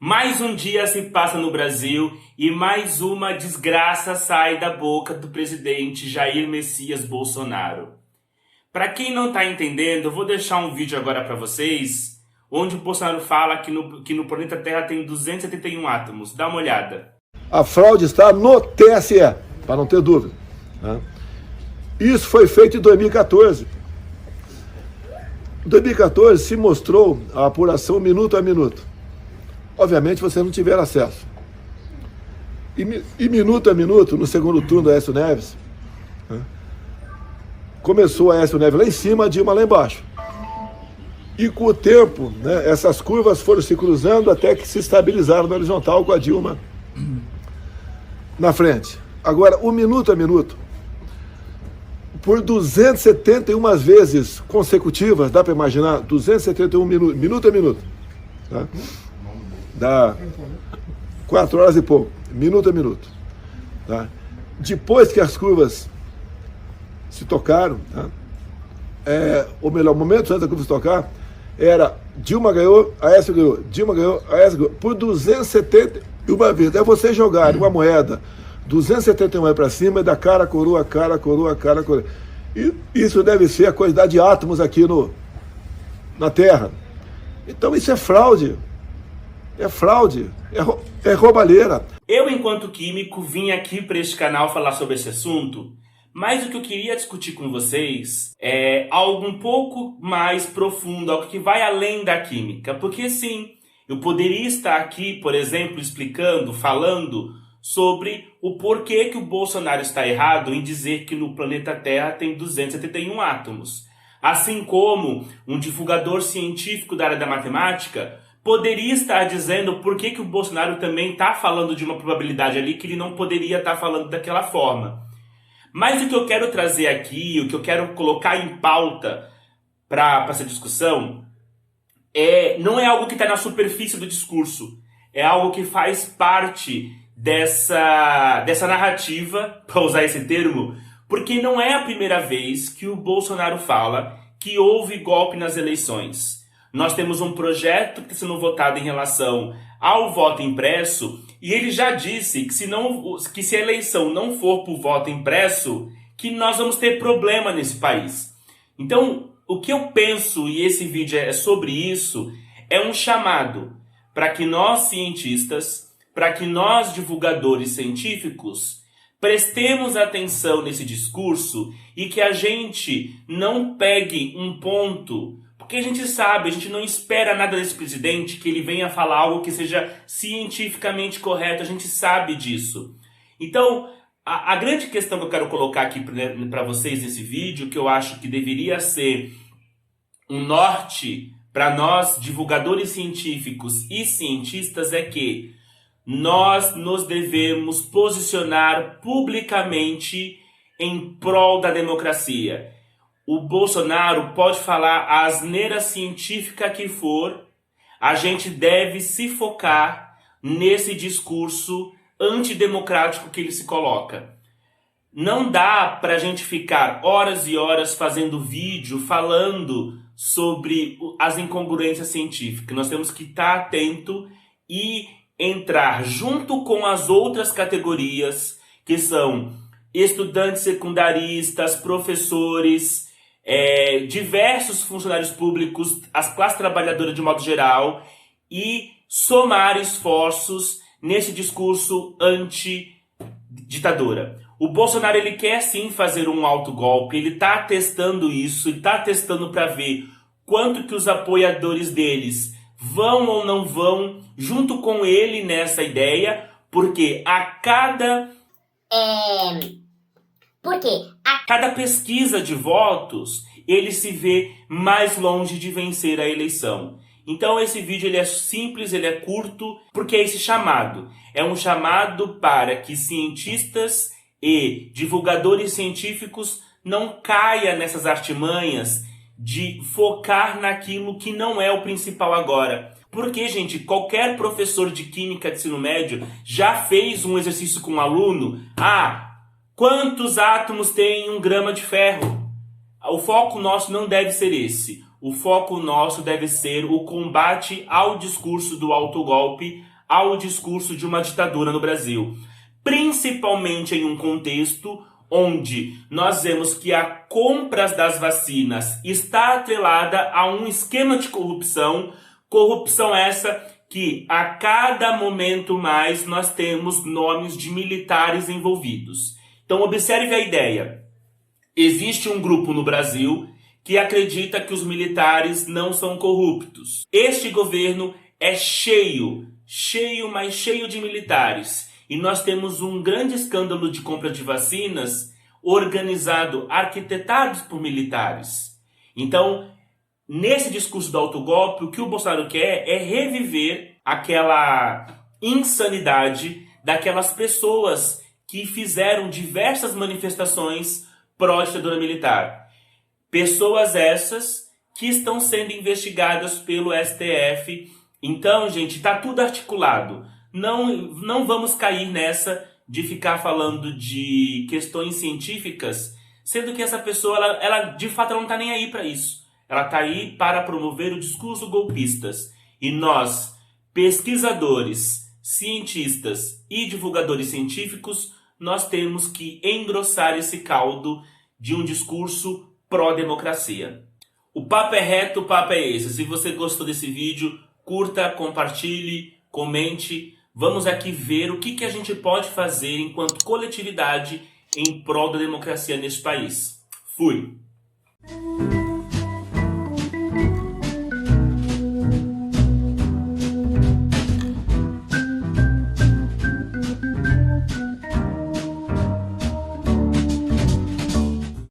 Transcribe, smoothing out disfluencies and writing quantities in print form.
Mais um dia se passa no Brasil e mais uma desgraça sai da boca do presidente Jair Messias Bolsonaro. Para quem não está entendendo, eu vou deixar um vídeo agora para vocês, onde o Bolsonaro fala que no planeta Terra tem 271 átomos. Dá uma olhada. A fraude está no TSE, para não ter dúvida. Isso foi feito em 2014. Em 2014 se mostrou a apuração minuto a minuto. Obviamente vocês não tiveram acesso. E minuto a minuto, no segundo turno do Aécio Neves, começou a Aécio Neves lá em cima, a Dilma lá embaixo. E com o tempo, essas curvas foram se cruzando até que se estabilizaram na horizontal com a Dilma na frente. Agora, o minuto a minuto, por 271 vezes consecutivas, dá para imaginar? 271 minuto a minuto. Tá? Dá 4 horas e pouco, minuto a minuto. Tá? Depois que as curvas se tocaram, ou melhor, momentos antes da curva se tocar, era Dilma ganhou, Aécio ganhou, Dilma ganhou, Aécio ganhou, por 271 vezes. É você jogar uma moeda 271 para cima e da cara, coroa, cara, coroa, cara, coroa. E isso deve ser a quantidade de átomos aqui na Terra. Então isso é fraude. É fraude, é roubalheira. Eu, enquanto químico, vim aqui para este canal falar sobre esse assunto, mas o que eu queria discutir com vocês é algo um pouco mais profundo, algo que vai além da química. Porque sim, eu poderia estar aqui, por exemplo, explicando, falando sobre o porquê que o Bolsonaro está errado em dizer que no planeta Terra tem 271 átomos. Assim como um divulgador científico da área da matemática poderia estar dizendo por que o Bolsonaro também está falando de uma probabilidade ali que ele não poderia estar falando daquela forma. Mas o que eu quero trazer aqui, o que eu quero colocar em pauta para essa discussão, não é algo que está na superfície do discurso, é algo que faz parte dessa narrativa, para usar esse termo, porque não é a primeira vez que o Bolsonaro fala que houve golpe nas eleições. Nós temos um projeto que está sendo votado em relação ao voto impresso, e ele já disse que se a eleição não for por voto impresso, que nós vamos ter problema nesse país. Então, o que eu penso, e esse vídeo é sobre isso, é um chamado para que nós cientistas, para que nós divulgadores científicos, prestemos atenção nesse discurso e que a gente não pegue um ponto. Porque a gente sabe, a gente não espera nada desse presidente, que ele venha falar algo que seja cientificamente correto, a gente sabe disso. Então, a grande questão que eu quero colocar aqui para vocês nesse vídeo, que eu acho que deveria ser um norte para nós, divulgadores científicos e cientistas, é que nós nos devemos posicionar publicamente em prol da democracia. O Bolsonaro pode falar a asneira científica que for, a gente deve se focar nesse discurso antidemocrático que ele se coloca. Não dá para a gente ficar horas e horas fazendo vídeo falando sobre as incongruências científicas. Nós temos que estar atento e entrar junto com as outras categorias, que são estudantes secundaristas, professores, diversos funcionários públicos, as classes trabalhadoras de modo geral, e somar esforços nesse discurso anti-ditadura. O Bolsonaro, ele quer sim fazer um autogolpe, ele está testando isso, ele está testando para ver quanto que os apoiadores deles vão ou não vão junto com ele nessa ideia, porque a cada pesquisa de votos, ele se vê mais longe de vencer a eleição. Então esse vídeo ele é simples, ele é curto, porque é esse chamado. É um chamado para que cientistas e divulgadores científicos não caiam nessas artimanhas de focar naquilo que não é o principal agora. Porque, gente, qualquer professor de química de ensino médio já fez um exercício com um aluno. Quantos átomos tem 1 grama de ferro? O foco nosso não deve ser esse. o foco nosso deve ser o combate ao discurso do autogolpe, ao discurso de uma ditadura no Brasil. Principalmente em um contexto onde nós vemos que a compra das vacinas está atrelada a um esquema de corrupção, corrupção essa que a cada momento mais nós temos nomes de militares envolvidos. Então observe a ideia. Existe um grupo no Brasil que acredita que os militares não são corruptos. Este governo é cheio de militares. E nós temos um grande escândalo de compra de vacinas organizado, arquitetado por militares. Então, nesse discurso do autogolpe, o que o Bolsonaro quer é reviver aquela insanidade daquelas pessoas que fizeram diversas manifestações pró-ditadura militar. Pessoas essas que estão sendo investigadas pelo STF. Então, gente, está tudo articulado. Não vamos cair nessa de ficar falando de questões científicas, sendo que essa pessoa, ela de fato ela não está nem aí para isso. Ela está aí para promover o discurso golpistas. E nós, pesquisadores, cientistas e divulgadores científicos, nós temos que engrossar esse caldo de um discurso pró-democracia. O papo é reto, o papo é esse. Se você gostou desse vídeo, curta, compartilhe, comente. Vamos aqui ver o que a gente pode fazer enquanto coletividade em prol da democracia neste país. Fui!